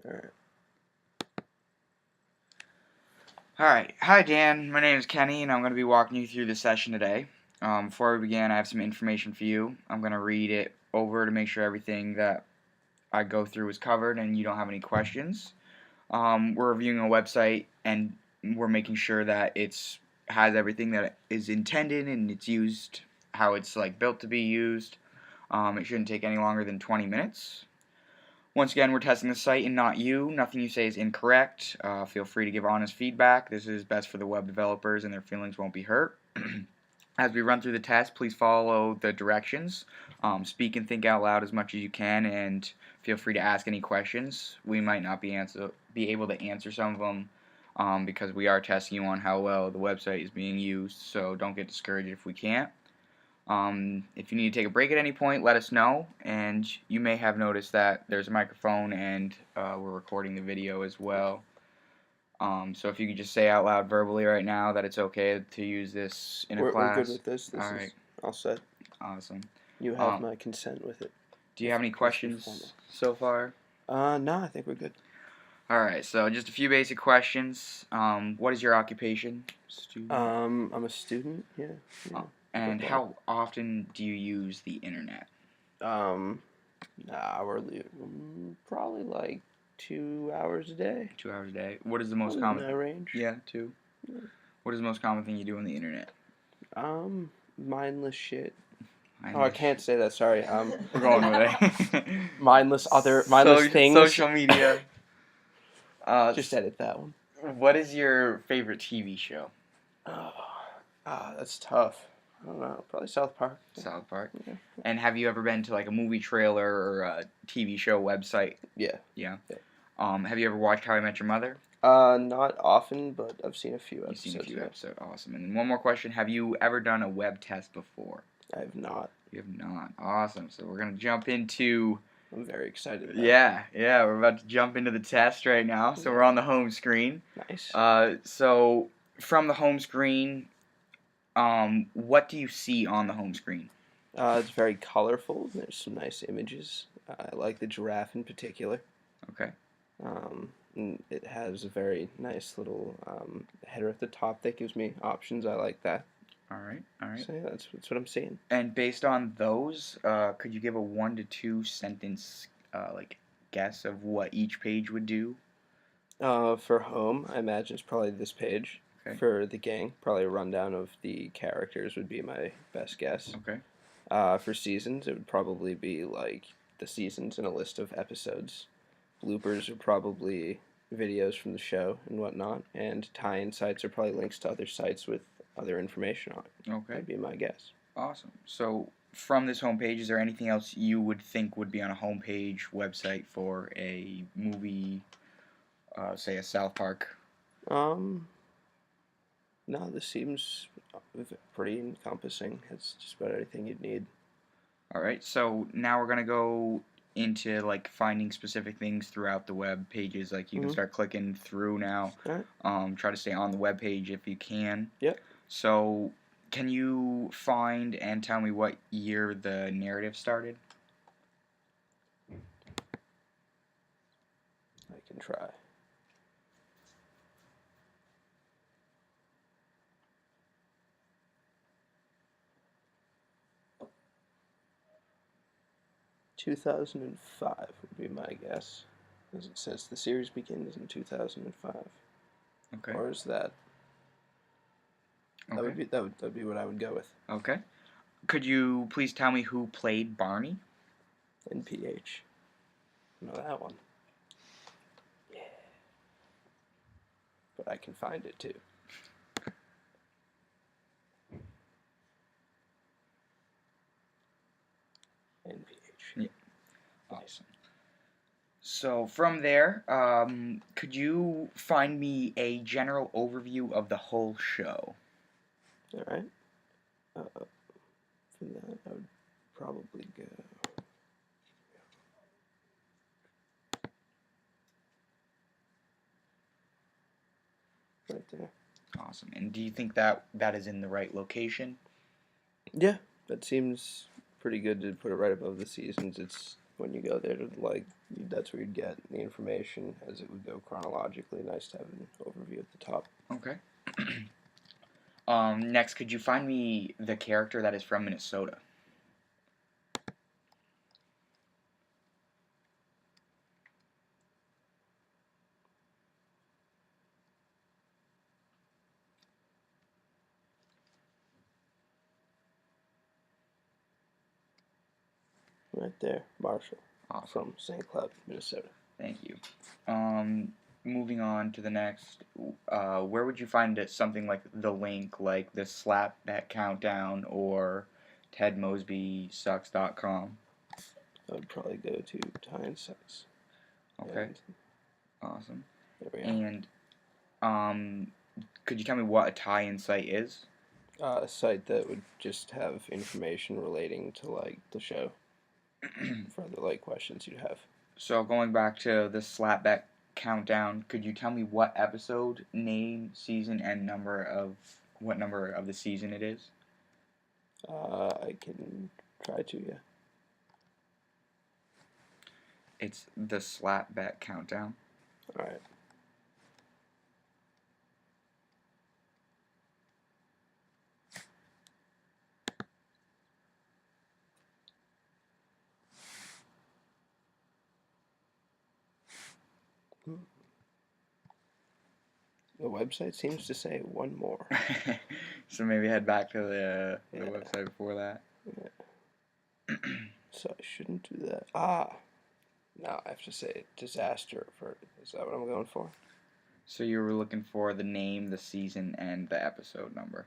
Alright. Alright, hi Dan, my name is Kenny and I'm going to be walking you through the session today. Before we begin, I have some information for you. I'm going to read it over to make sure everything that I go through is covered and you don't have any questions. We're reviewing a website and we're making sure that it's has everything that is intended and it's used how it's built to be used. It shouldn't take any longer than 20 minutes. Once again, we're testing the site and not you. Nothing you say is incorrect. Feel free to give honest feedback. This is best for the web developers and their feelings won't be hurt. As we run through the test, please follow the directions. Speak and think out loud as much as you can, and feel free to ask any questions. We might not be able to answer some of them because we are testing you on how well the website is being used, so don't get discouraged if we can't. If you need to take a break at any point, let us know, and you may have noticed that there's a microphone and we're recording the video as well. So if you could just say out loud verbally right now that it's okay to use this in a class. We're good with this. This All right. is all set. Awesome. You have my consent with it. Do you have any questions so far? No, I think we're good. Alright, so just a few basic questions. What is your occupation? Student? I'm a student, yeah. And how often do you use the internet? Hourly, probably like 2 hours a day. 2 hours a day. What is the most common? In that range. Yeah, 2. Yeah. What is the most common thing you do on the internet? Mindless shit. Mindless I can't say that. Sorry. We're going with it. mindless things. Social media. Just edit that one. What is your favorite TV show? That's tough. I don't know. Probably South Park. South Park. Yeah. And have you ever been to a movie trailer or a TV show website? Yeah. Yeah. Have you ever watched How I Met Your Mother? Not often, but I've seen a few episodes. You've seen a few episodes. Awesome. And then one more question: have you ever done a web test before? I have not. You have not. Awesome. So we're gonna jump into. I'm very excited. Yeah. We're about to jump into the test right now. So we're on the home screen. Nice. So from the home screen, what do you see on the home screen? It's very colorful. There's some nice images. I like the giraffe in particular. Okay. And it has a very nice little header at the top that gives me options. I like that. All right. So yeah, that's what I'm seeing. And based on those, could you give a 1 to 2 sentence guess of what each page would do? For home, I imagine it's probably this page. Okay. For the gang, probably a rundown of the characters would be my best guess. Okay. For seasons, it would probably be the seasons and a list of episodes. Bloopers are probably videos from the show and whatnot, and tie-in sites are probably links to other sites with other information on it. Okay. That'd be my guess. Awesome. So from this homepage, is there anything else you would think would be on a homepage website for a movie, say a South Park? No, this seems pretty encompassing. It's just about everything you'd need. All right. So now we're gonna go into finding specific things throughout the web pages. You can start clicking through now. All right. Try to stay on the web page if you can. Yep. So can you find and tell me what year the narrative started? I can try. $2005 would be my guess, as it says the series begins in 2005. Okay. Or is that? Okay. That would be what I would go with. Okay. Could you please tell me who played Barney? NPH. Know that one. Yeah. But I can find it too. NPH. Yeah. Awesome. So from there, could you find me a general overview of the whole show? All right. For that, I would probably go. Right there. Awesome. And do you think that is in the right location? Yeah, that seems pretty good to put it right above the seasons. It's when you go there to like, that's where you'd get the information as it would go chronologically. Nice to have an overview at the top. Okay. Next, could you find me the character that is from Minnesota? Right there, Marshall. Awesome. From St. Cloud, Minnesota. Thank you. Moving on to the next, where would you find something like the link, like the Slapback Countdown or TedMosbySucks.com? I would probably go to Tie and Sucks. Okay. And awesome. there we are. And could you tell me what a tie-in site is? A site that would just have information relating to like the show. Further like questions you'd have. So going back to the Slapback Countdown, could you tell me what episode, name, season, and what number of the season it is? I can try to, yeah. It's the Slapback Countdown. Alright. The website seems to say one more. So maybe head back to the website before that. Yeah. So I shouldn't do that. Ah! Now I have to say disaster averted. Is that what I'm going for? So you were looking for the name, the season, and the episode number.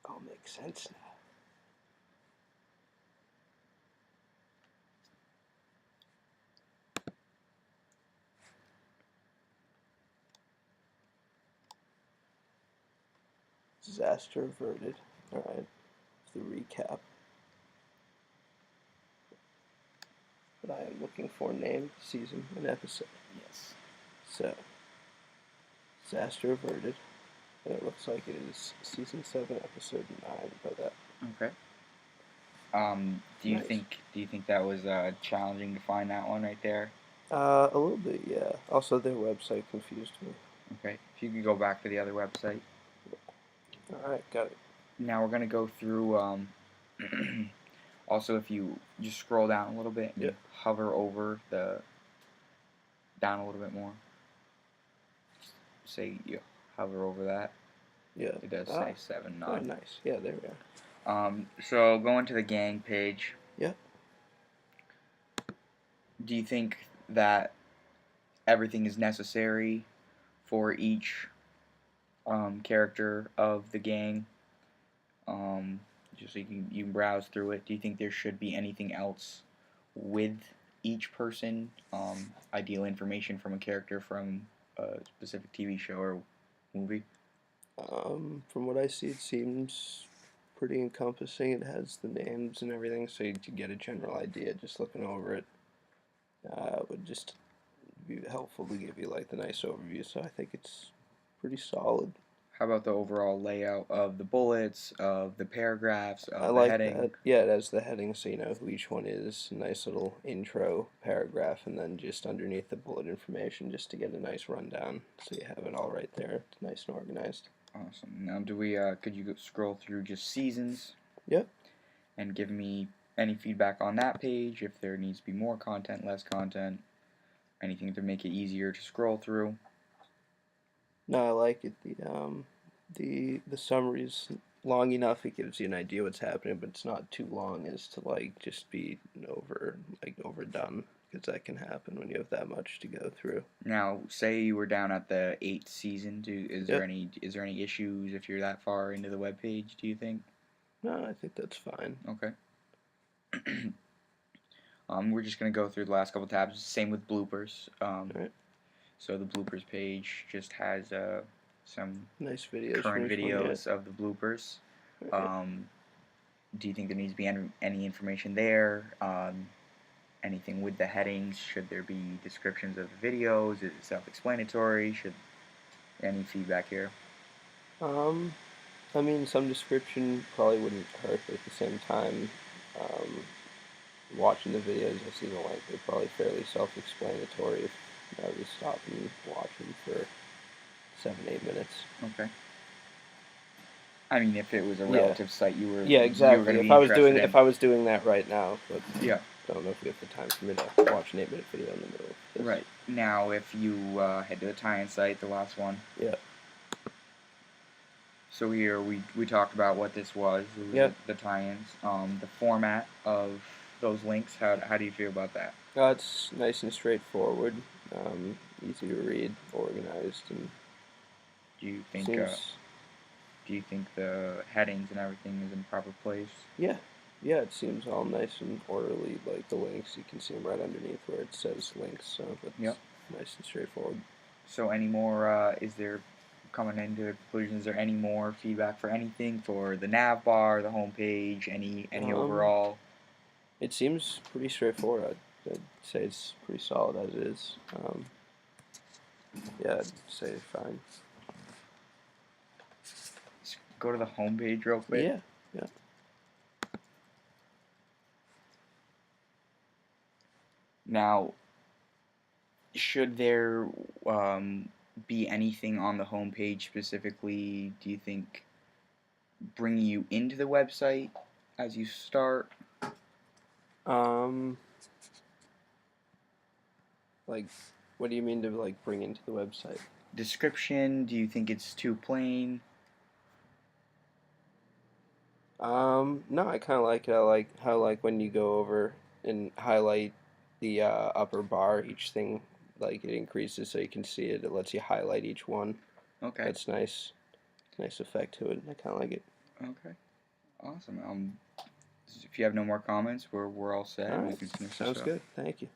All makes sense now. Disaster averted. Alright. The recap. But I am looking for name, season, and episode. Yes. So, disaster averted. And it looks like it is season 7, episode 9. By that. Okay. Do you Nice. think that was challenging to find that one right there? A little bit, yeah. Also, their website confused me. Okay. If you could go back to the other website. Alright, got it. Now we're gonna go through. Also, if you just scroll down a little bit and Yep. hover over down a little bit more. Say you hover over that. Yeah. It does say 7, 9. Oh, nice. Yeah, there we are. So going to the gang page. Yep. Do you think that everything is necessary for each character of the gang? Just so you can browse through it. Do you think there should be anything else with each person? Ideal information from a character from a specific TV show or movie? From what I see, it seems pretty encompassing. It has the names and everything, so you get a general idea. Just looking over it would just be helpful to give you like the nice overview. So I think it's pretty solid. How about the overall layout of the bullets, of the paragraphs, of I the like heading? that. Yeah, it has the heading, so you know who each one is. Nice little intro paragraph, and then just underneath the bullet information, just to get a nice rundown, so you have it all right there. It's nice and organized. Awesome. Now, could you scroll through just seasons? Yep. And give me any feedback on that page, if there needs to be more content, less content, anything to make it easier to scroll through. No, I like it. The summary's long enough. It gives you an idea what's happening, but it's not too long as to like just be overdone, because that can happen when you have that much to go through. Now, say you were down at the 8th season. Is there Yep. any issues if you're that far into the webpage? Do you think? No, I think that's fine. Okay. We're just going to go through the last couple tabs. Same with bloopers. Alright. So the bloopers page just has some Nice videos current from each one, yeah. videos of the bloopers. Alright. Do you think there needs to be any information there? Anything with the headings? Should there be descriptions of the videos? Is it self-explanatory? Any feedback here? I mean, some description probably wouldn't hurt, but at the same time, watching the videos, I've seen the length, they're probably fairly self-explanatory if I were to stop and watch them for 7-8 minutes. Okay. I mean, if it was a Yeah. relative site, you were exactly. You were If I was doing that right now, but yeah. I don't know if we have the time for me to watch an 8-minute video in the middle of this. Right. Now, if you head to the tie-in site, the last one. Yeah. So here we talked about what this was. It was Yep. the tie-ins. The format of those links. How do you feel about that? It's nice and straightforward, easy to read, organized, and Do you think seems... Do you think the headings and everything is in proper place? Yeah, it seems all nice and orderly. Like the links, you can see them right underneath where it says links, so it's nice and straightforward. So any more, is there, coming into the conclusion, is there any more feedback for anything, for the nav bar, the home page, any overall? It seems pretty straightforward. I'd say it's pretty solid as it is. Yeah, I'd say fine. Let's go to the home page real quick. Yeah. Now, should there be anything on the home page specifically, do you think, bringing you into the website as you start? Like, what do you mean to, like, bring into the website? Description, do you think it's too plain? No, I kind of like it. I like how, like, when you go over and highlight the upper bar, each thing, like, it increases so you can see it. It lets you highlight each one. Okay. That's nice. Nice effect to it. I kind of like it. Okay. Awesome. If you have no more comments, we're all set. All We right. can finish this Sounds up. good. Thank you.